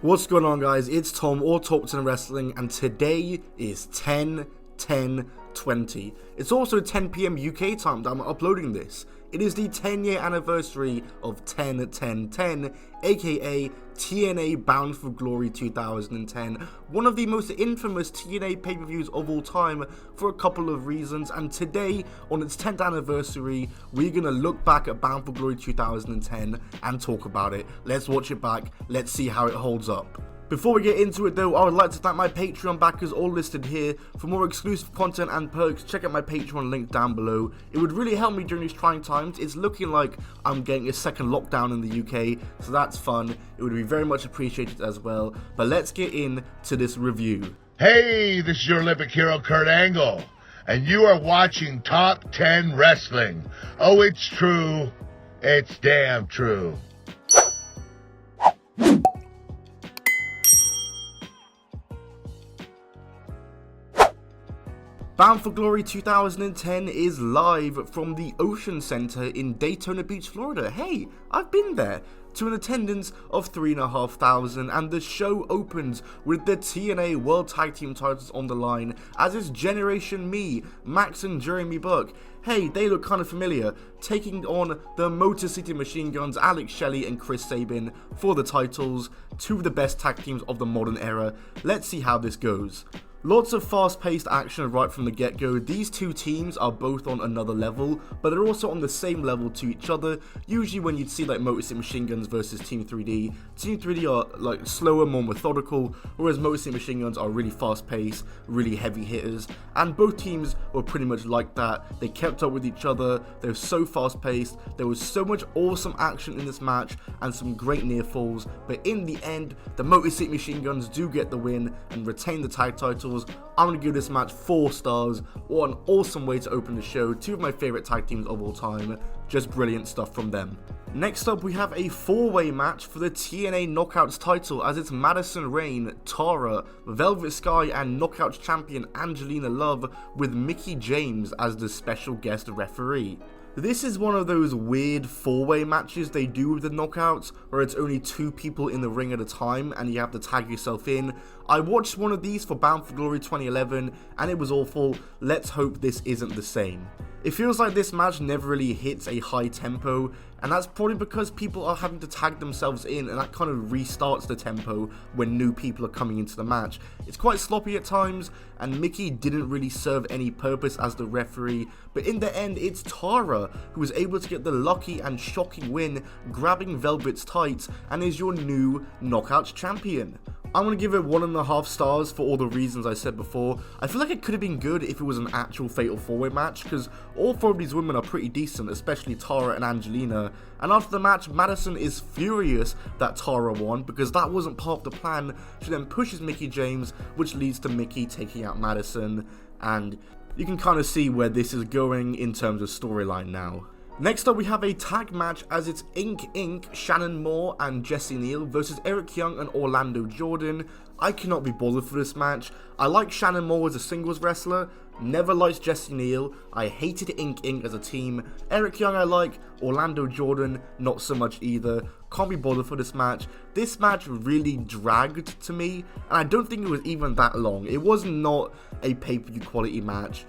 What's going on, guys? It's Tom, or Talkton Wrestling, and today is 10/10/20. It's also 10 PM UK time that I'm uploading this. It is the 10-year anniversary of 10/10/10, aka TNA Bound for Glory 2010, one of the most infamous TNA pay-per-views of all time for a couple of reasons, and today, on its 10th anniversary, we're going to look back at Bound for Glory 2010 and talk about it. Let's watch it back, let's see how it holds up. Before we get into it though, I would like to thank my Patreon backers, all listed here. For more exclusive content and perks, check out my Patreon link down below. It would really help me during these trying times. It's looking like I'm getting a second lockdown in the UK, so that's fun. It would be very much appreciated as well. But let's get into this review. Hey, this is your Olympic hero Kurt Angle, and you are watching Top 10 Wrestling. Oh, it's true. It's damn true. Bound for Glory 2010 is live from the Ocean Center in Daytona Beach, Florida. Hey, I've been there. To an attendance of 3,500, and the show opens with the TNA World Tag Team titles on the line, as is Generation Me, Max and Jeremy Buck. Hey, they look kind of familiar, taking on the Motor City Machine Guns, Alex Shelley and Chris Sabin for the titles, two of the best tag teams of the modern era. Let's see how this goes. Lots of fast-paced action right from the get-go. These two teams are both on another level, but they're also on the same level to each other. Usually when you'd see like Motor City Machine Guns versus Team 3D, Team 3D are like slower, more methodical, whereas Motor City Machine Guns are really fast-paced, really heavy hitters, and both teams were pretty much like that. They kept up with each other, they were so fast-paced, there was so much awesome action in this match, and some great near falls, but in the end, the Motor City Machine Guns do get the win and retain the tag titles. I'm going to give this match 4 stars. What an awesome way to open the show. Two of my favourite tag teams of all time. Just brilliant stuff from them. Next up, we have a 4-way match for the TNA Knockouts title, as it's Madison Rayne, Tara, Velvet Sky and Knockouts champion Angelina Love, with Mickie James as the special guest referee. This is one of those weird 4-way matches they do with the Knockouts, where it's only 2 people in the ring at a time and you have to tag yourself in. I watched one of these for Bound for Glory 2011 and it was awful. Let's hope this isn't the same. It feels like this match never really hits a high tempo, and that's probably because people are having to tag themselves in, and that kind of restarts the tempo when new people are coming into the match. It's quite sloppy at times, and Mickie didn't really serve any purpose as the referee, but in the end it's Tara who was able to get the lucky and shocking win, grabbing Velvet's tights, and is your new Knockouts champion. I'm going to give it 1.5 stars for all the reasons I said before. I feel like it could have been good if it was an actual fatal 4-way match, because all 4 of these women are pretty decent, especially Tara and Angelina. And after the match, Madison is furious that Tara won, because that wasn't part of the plan. She then pushes Mickie James, which leads to Mickie taking out Madison, and you can kind of see where this is going in terms of storyline now. Next up, we have a tag match, as it's Inc. Shannon Moore and Jessie Neal versus Eric Young and Orlando Jordan. I cannot be bothered for this match. I like Shannon Moore as a singles wrestler, never liked Jessie Neal. I hated Inc. as a team. Eric Young I like, Orlando Jordan not so much either. Can't be bothered for this match. This match really dragged to me, and I don't think it was even that long. It was not a pay-per-view quality match.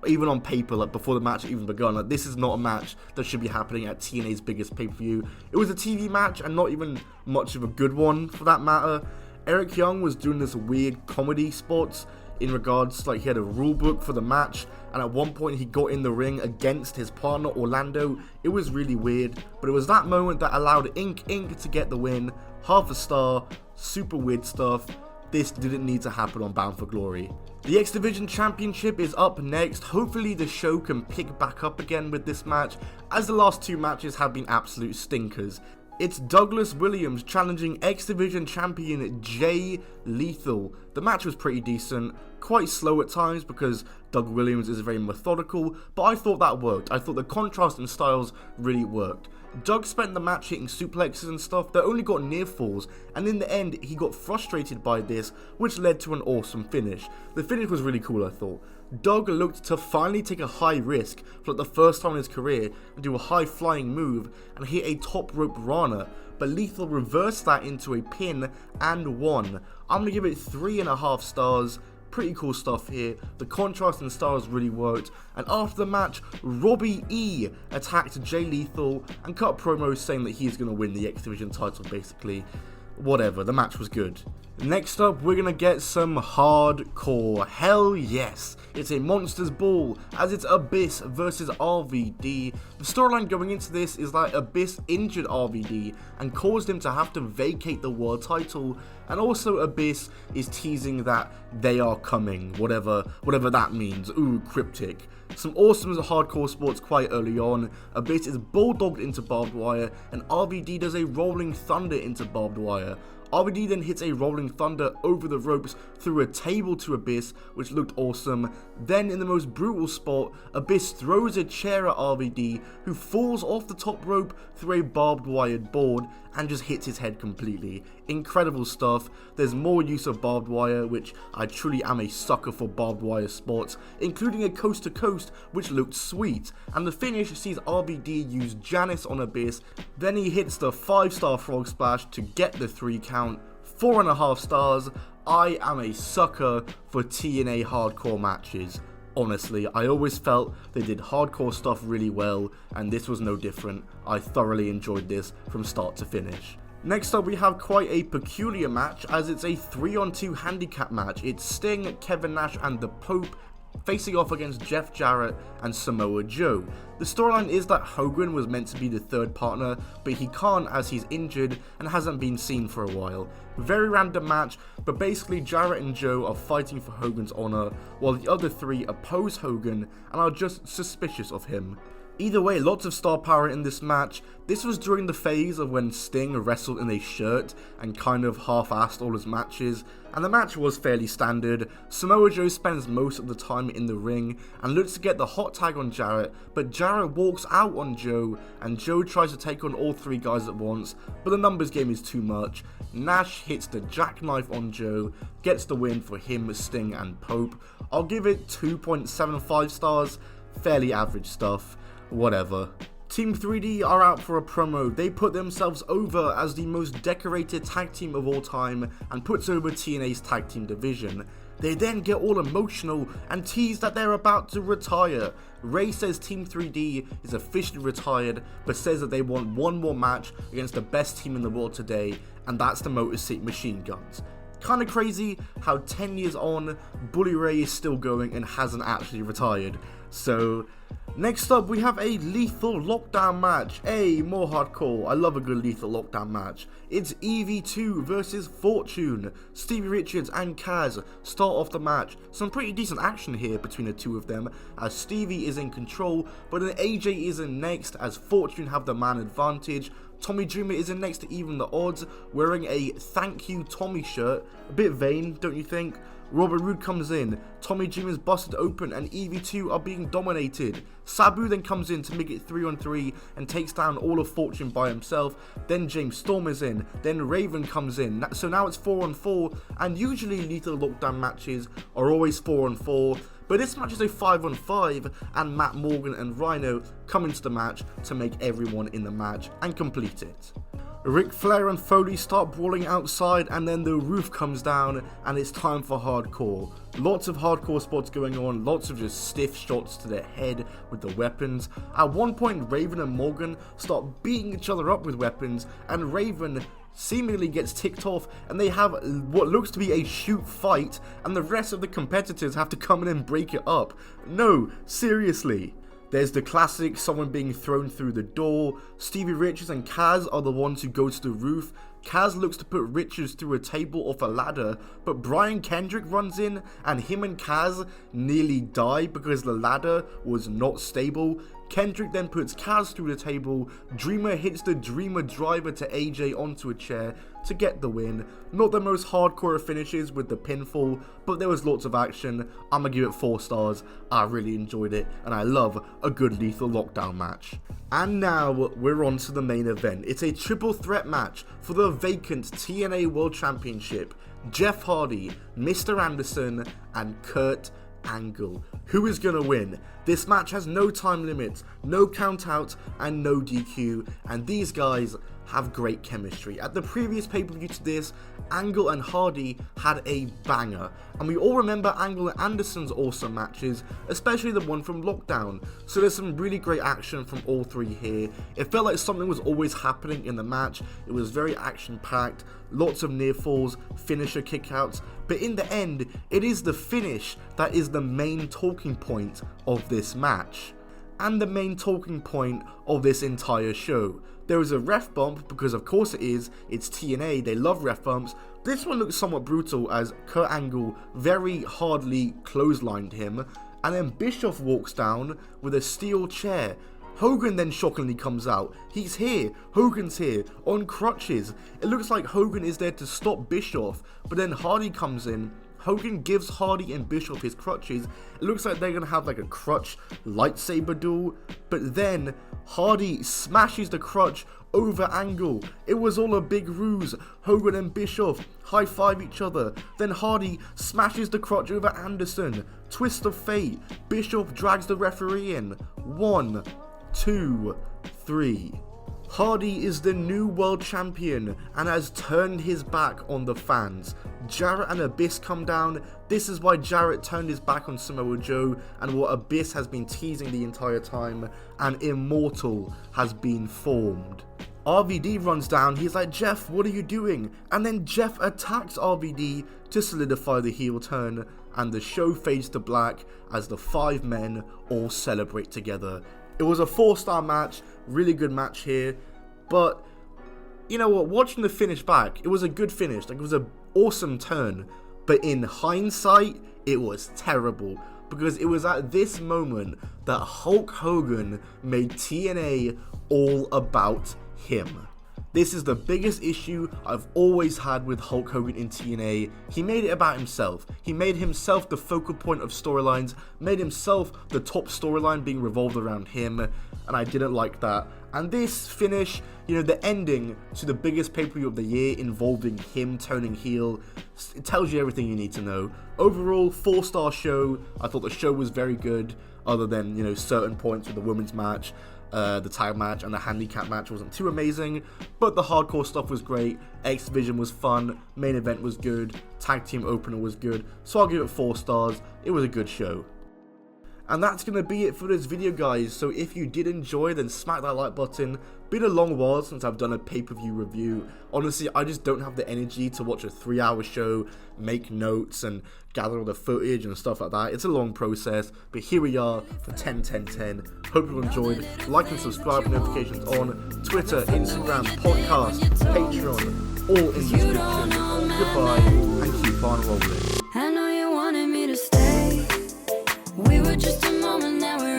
Even on paper, like before the match even begun, like this is not a match that should be happening at TNA's biggest pay-per-view. It was a TV match and not even much of a good one for that matter. Eric Young was doing this weird comedy spots in regards to, like, he had a rule book for the match, and at one point he got in the ring against his partner Orlando. It was really weird, but it was that moment that allowed Inc. to get the win. 1/2 star, super weird stuff. This didn't need to happen on Bound for Glory. The X Division Championship is up next. Hopefully the show can pick back up again with this match, as the last 2 matches have been absolute stinkers. It's Douglas Williams challenging X Division champion Jay Lethal. The match was pretty decent, quite slow at times because Doug Williams is very methodical, but I thought that worked. I thought the contrast in styles really worked. Doug spent the match hitting suplexes and stuff that only got near falls, and in the end he got frustrated by this, which led to an awesome finish. The finish was really cool, I thought. Doug looked to finally take a high risk for like the first time in his career and do a high flying move and hit a top rope Rana, but Lethal reversed that into a pin and won. I'm going to give it 3.5 stars. Pretty cool stuff here. The contrast and styles really worked. And after the match, Robbie E attacked Jay Lethal and cut promos saying that he's going to win the X Division title basically. Whatever, the match was good. Next up, we're gonna get some hardcore. Hell yes, it's a Monsters Ball, as it's Abyss versus RVD. The storyline going into this is that Abyss injured RVD and caused him to have to vacate the world title, and also Abyss is teasing that they are coming, whatever that means. Ooh, cryptic. Some awesome hardcore sports quite early on. Abyss is bulldogged into barbed wire, and RVD does a rolling thunder into barbed wire. RVD then hits a rolling thunder over the ropes through a table to Abyss, which looked awesome. Then in the most brutal spot, Abyss throws a chair at RVD, who falls off the top rope through a barbed wired board and just hits his head completely. Incredible stuff. There's more use of barbed wire, which I truly am a sucker for barbed wire spots, including a coast to coast, which looked sweet. And the finish sees RVD use Janice on Abyss, then he hits the 5-star frog splash to get the 3 count. 4.5 stars. I am a sucker for TNA hardcore matches. Honestly, I always felt they did hardcore stuff really well, and this was no different. I thoroughly enjoyed this from start to finish. Next up, we have quite a peculiar match, as it's a 3-on-2 handicap match. It's Sting, Kevin Nash, and the Pope facing off against Jeff Jarrett and Samoa Joe. The storyline is that Hogan was meant to be the third partner, but he can't as he's injured and hasn't been seen for a while. Very random match, but basically Jarrett and Joe are fighting for Hogan's honor, while the other 3 oppose Hogan and are just suspicious of him. Either way, lots of star power in this match. This was during the phase of when Sting wrestled in a shirt and kind of half-assed all his matches, and the match was fairly standard. Samoa Joe spends most of the time in the ring and looks to get the hot tag on Jarrett, but Jarrett walks out on Joe, and Joe tries to take on all 3 guys at once, but the numbers game is too much. Nash hits the jackknife on Joe, gets the win for him, Sting, and Pope. I'll give it 2.75 stars, fairly average stuff. Whatever. Team 3D are out for a promo. They put themselves over as the most decorated tag team of all time and puts over TNA's tag team division. They then get all emotional and tease that they're about to retire. Ray says Team 3D is officially retired, but says that they want one more match against the best team in the world today, and that's the Motor City Machine Guns. Kinda crazy how 10 years on, Bully Ray is still going and hasn't actually retired. So, next up we have a lethal lockdown match. Hey, more hardcore. I love a good lethal lockdown match. It's EV2 versus Fortune. Stevie Richards and Kaz start off the match. Some pretty decent action here between the two of them, as Stevie is in control, but then AJ is in next as Fortune have the man advantage. Tommy Dreamer is in next to even the odds, wearing a Thank You Tommy shirt. A bit vain, don't you think? Robert Roode comes in, Tommy Dreamer's busted open and EV2 are being dominated. Sabu then comes in to make it 3-on-3 and takes down all of Fortune by himself. Then James Storm is in, then Raven comes in, so now it's 4-on-4, and usually lethal lockdown matches are always 4-on-4. But this match is a 5-on-5, and Matt Morgan and Rhino come into the match to make everyone in the match and complete it. Ric Flair and Foley start brawling outside, and then the roof comes down and it's time for hardcore. Lots of hardcore spots going on, lots of just stiff shots to their head with the weapons. At one point Raven and Morgan start beating each other up with weapons, and Raven seemingly gets ticked off and they have what looks to be a shoot fight, and the rest of the competitors have to come in and break it up. No, seriously. There's the classic someone being thrown through the door. Stevie Richards and Kaz are the ones who go to the roof. Kaz looks to put Richards through a table off a ladder, but Brian Kendrick runs in and him and Kaz nearly die because the ladder was not stable. Kendrick then puts Kaz through the table, Dreamer hits the Dreamer driver to AJ onto a chair to get the win. Not the most hardcore of finishes with the pinfall, but there was lots of action. I'm gonna give it 4 stars. I really enjoyed it, and I love a good lethal lockdown match. And now we're on to the main event. It's a triple threat match for the vacant TNA World Championship. Jeff Hardy, Mr. Anderson, and Kurt Angle. Who is gonna win? This match has no time limit, no count out, and no DQ, and these guys have great chemistry. At the previous pay-per-view to this, Angle and Hardy had a banger, and we all remember Angle and Anderson's awesome matches, especially the one from Lockdown, so there's some really great action from all three here. It felt like something was always happening in the match. It was very action-packed, lots of near falls, finisher kickouts, but in the end, it is the finish that is the main talking point of this match, and the main talking point of this entire show. There was a ref bump, because of course it is, it's TNA, they love ref bumps. This one looks somewhat brutal as Kurt Angle very hardly clotheslined him, and then Bischoff walks down with a steel chair. Hogan then shockingly comes out. He's here, Hogan's here, on crutches. It looks like Hogan is there to stop Bischoff, but then Hardy comes in. Hogan gives Hardy and Bischoff his crutches. It looks like they're gonna have like a crutch lightsaber duel, but then Hardy smashes the crutch over Angle. It was all a big ruse. Hogan and Bischoff high-five each other. Then Hardy smashes the crutch over Anderson. Twist of fate. Bischoff drags the referee in. 1, 2, 3. Hardy is the new world champion and has turned his back on the fans. Jarrett and Abyss come down. This is why Jarrett turned his back on Samoa Joe and what Abyss has been teasing the entire time, and Immortal has been formed. RVD runs down, he's like, "Jeff, what are you doing?" And then Jeff attacks RVD to solidify the heel turn, and the show fades to black as the 5 men all celebrate together. It was a 4-star match, really good match here, but you know what, watching the finish back, it was a good finish, like it was an awesome turn, but in hindsight, it was terrible, because it was at this moment that Hulk Hogan made TNA all about him. This is the biggest issue I've always had with Hulk Hogan in TNA. He made it about himself. He made himself the focal point of storylines, made himself the top storyline being revolved around him, and I didn't like that. And this finish, you know, the ending to the biggest pay-per-view of the year involving him turning heel, it tells you everything you need to know. Overall, 4-star show. I thought the show was very good, other than, you know, certain points with the women's match. The tag match and the handicap match wasn't too amazing, but the hardcore stuff was great. X Division was fun, main event was good, tag team opener was good, so I'll give it 4 stars. It was a good show. And that's going to be it for this video, guys. So if you did enjoy, then smack that like button. Been a long while since I've done a pay-per-view review. Honestly, I just don't have the energy to watch a 3-hour show, make notes, and gather all the footage and stuff like that. It's a long process, but here we are for 10-10-10. Hope you enjoyed. Like and subscribe, notifications on Twitter, Instagram, podcast, Patreon, all in the description. Goodbye, and keep on rolling. I know you wanted me to stay. We were just a moment, now we're